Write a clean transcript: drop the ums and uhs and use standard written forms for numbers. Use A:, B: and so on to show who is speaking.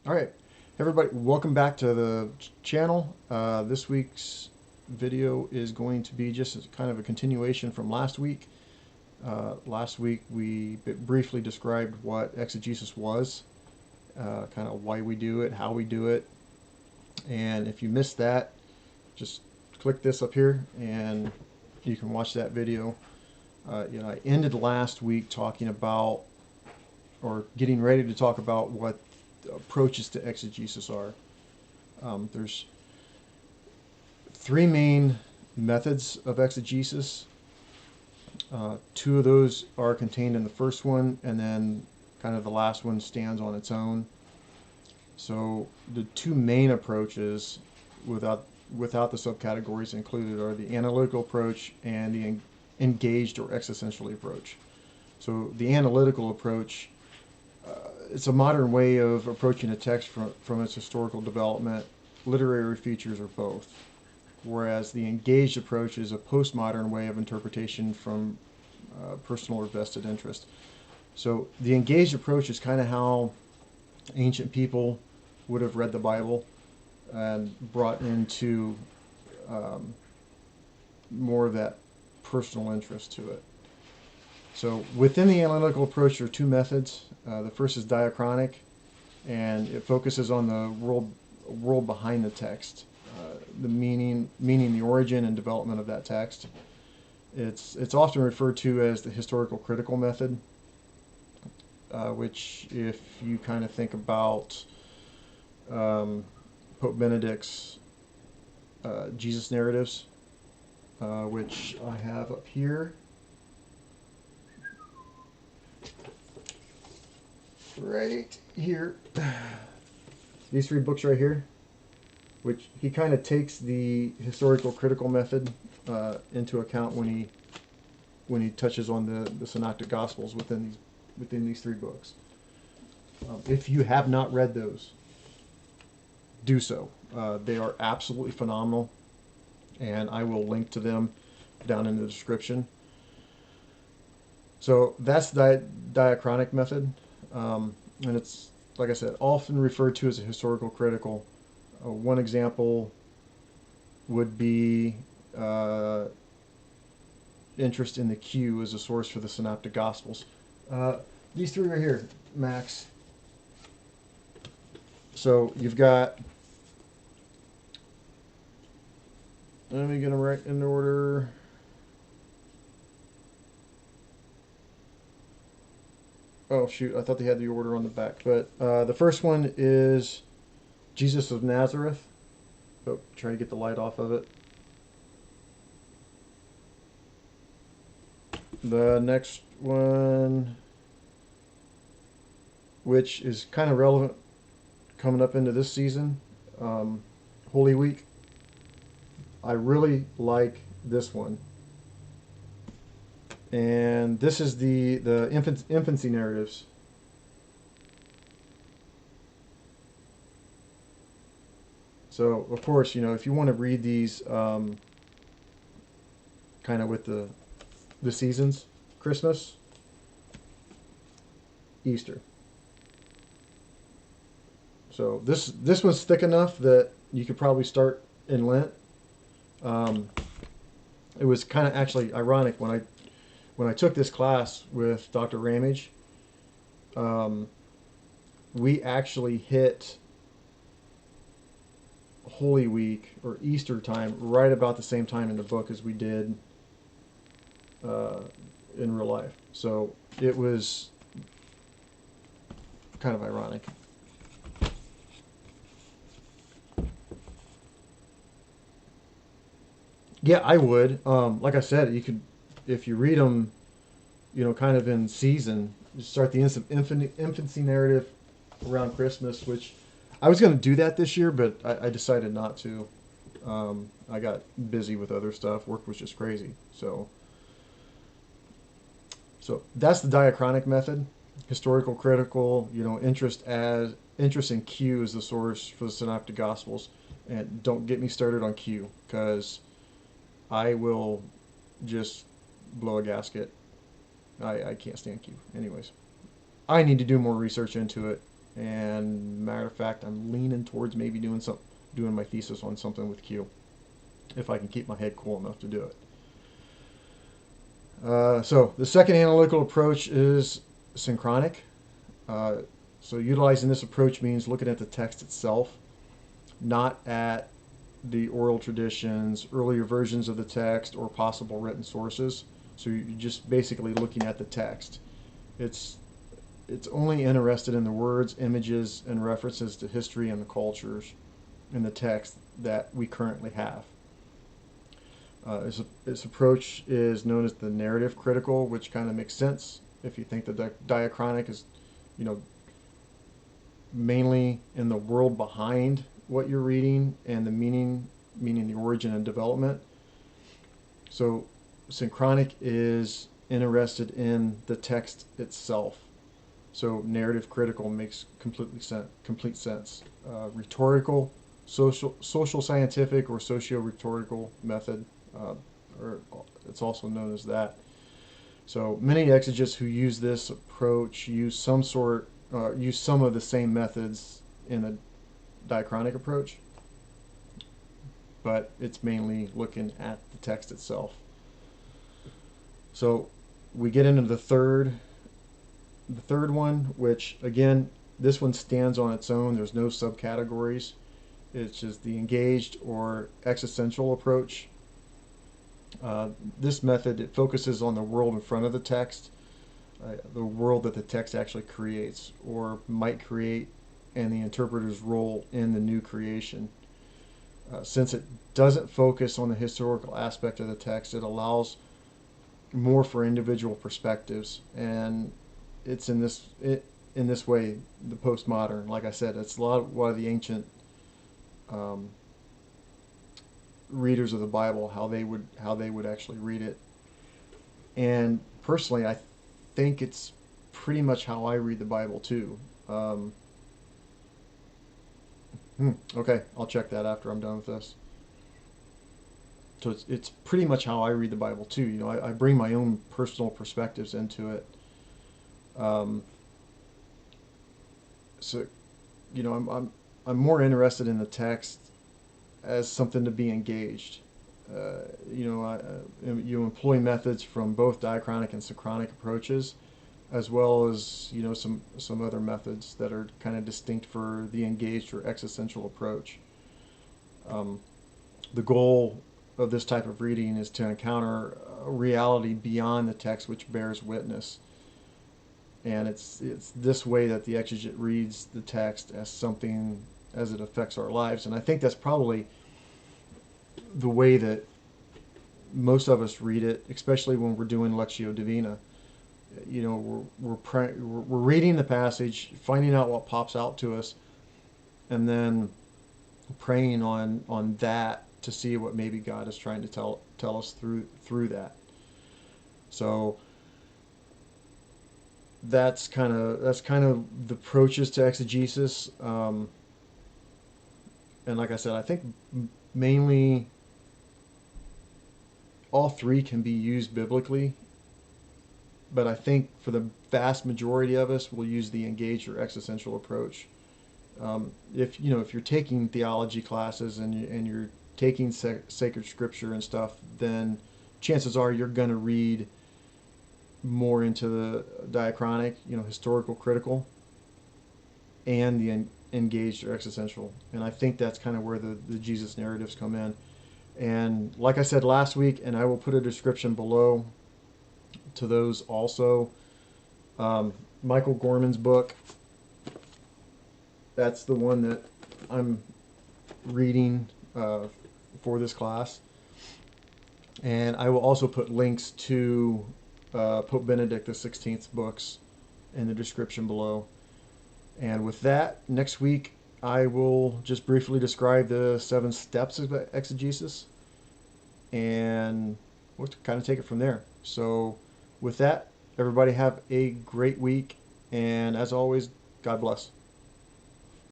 A: All right, everybody, welcome back to the channel. This week's video is going to be just kind of a continuation from last week. Last week we briefly described what exegesis was, kind of why we do it, how we do it, and if you missed that, just click this up here and you can watch that video. I ended last week talking about, or getting ready to talk about, what approaches to exegesis are. There's three main methods of exegesis. Two of those are contained in the first one, and then kind of the last one stands on its own. So the two main approaches, without the subcategories included, are the analytical approach and the engaged or existentially approach. So the analytical approach, it's a modern way of approaching a text from its historical development, literary features, or both. Whereas the engaged approach is a postmodern way of interpretation from personal or vested interest. So the engaged approach is kind of how ancient people would have read the Bible and brought into um, more of that personal interest to it. So within the analytical approach, there are two methods. The first is diachronic, and it focuses on the world behind the text, the meaning, the origin and development of that text. It's often referred to as the historical critical method, which, if you kind of think about Pope Benedict's Jesus narratives, which I have up here, right here, these three books right here, which he kind of takes the historical critical method into account when he touches on the synoptic gospels within these three books. If you have not read those, do so. They are absolutely phenomenal, and I will link to them down in the description. So that's the diachronic method, and it's, like I said, often referred to as a historical critical. One example would be interest in the Q as a source for the synoptic gospels. These three right here, Max. So you've got, let me get them right in order. Oh shoot, I thought they had the order on the back. But the first one is Jesus of Nazareth. Oh, try to get the light off of it. The next one, which is kind of relevant coming up into this season, Holy Week. I really like this one. And this is the infancy narratives. So, of course, if you want to read these kind of with the seasons, Christmas, Easter. So this one's thick enough that you could probably start in Lent. Um, it was kind of actually ironic when I took this class with Dr. Ramage. Um, we actually hit Holy Week or Easter time right about the same time in the book as we did in real life. So it was kind of ironic. Yeah, I would. Like I said, you could, if you read them, kind of in season, you start the infancy narrative around Christmas, which I was going to do that this year, but I decided not to. I got busy with other stuff. Work was just crazy. So that's the diachronic method. Historical critical, interest in Q is the source for the synoptic gospels. And don't get me started on Q, because I will just blow a gasket. I can't stand Q. Anyways, I need to do more research into it. And matter of fact, I'm leaning towards maybe doing my thesis on something with Q, if I can keep my head cool enough to do it. So the second analytical approach is synchronic. Uh, so utilizing this approach means looking at the text itself, not at the oral traditions, earlier versions of the text, or possible written sources. So you're just basically looking at the text. It's only interested in the words, images, and references to history and the cultures in the text that we currently have. This approach is known as the narrative critical, which kind of makes sense if you think the diachronic is, you know, mainly in the world behind what you're reading and the meaning, meaning the origin and development. So synchronic is interested in the text itself. So narrative critical makes complete sense. Rhetorical, social scientific, or socio-rhetorical method, or it's also known as that. So many exegetes who use this approach use some of the same methods in the diachronic approach, but it's mainly looking at the text itself. So we get into the third one, which again, this one stands on its own. There's no subcategories. It's just the engaged or existential approach. This method, it focuses on the world in front of the text, the world that the text actually creates or might create, and the interpreter's role in the new creation. Since it doesn't focus on the historical aspect of the text, it allows more for individual perspectives, and it's in this way the postmodern. Like I said, it's a lot of the ancient readers of the Bible, how they would actually read it. And personally, I think it's pretty much how I read the Bible too. Okay, I'll check that after I'm done with this. So it's pretty much how I read the Bible too. You know, I bring my own personal perspectives into it. So, you know, I'm more interested in the text as something to be engaged. You know, you employ methods from both diachronic and synchronic approaches, as well as, you know, some other methods that are kind of distinct for the engaged or existential approach. The goal of this type of reading is to encounter a reality beyond the text which bears witness. And it's this way that the exegete reads the text as something as it affects our lives. And I think that's probably the way that most of us read it, especially when we're doing Lectio Divina. You know, we're reading the passage, finding out what pops out to us, and then praying on that to see what maybe God is trying to tell us through that. So that's kind of the approaches to exegesis. And like I said, I think mainly all three can be used biblically, but I think for the vast majority of us, we'll use the engaged or existential approach. If you're taking theology classes and you're taking sacred scripture and stuff, then chances are you're going to read more into the diachronic, you know, historical critical, and the engaged or existential. And I think that's kind of where the Jesus narratives come in. And like I said last week, and I will put a description below to those also, Michael Gorman's book, that's the one that I'm reading for this class. And I will also put links to Pope Benedict XVI's books in the description below. And with that, next week I will just briefly describe the 7 steps of exegesis, and we'll kind of take it from there. So with that, everybody have a great week, and as always, God bless.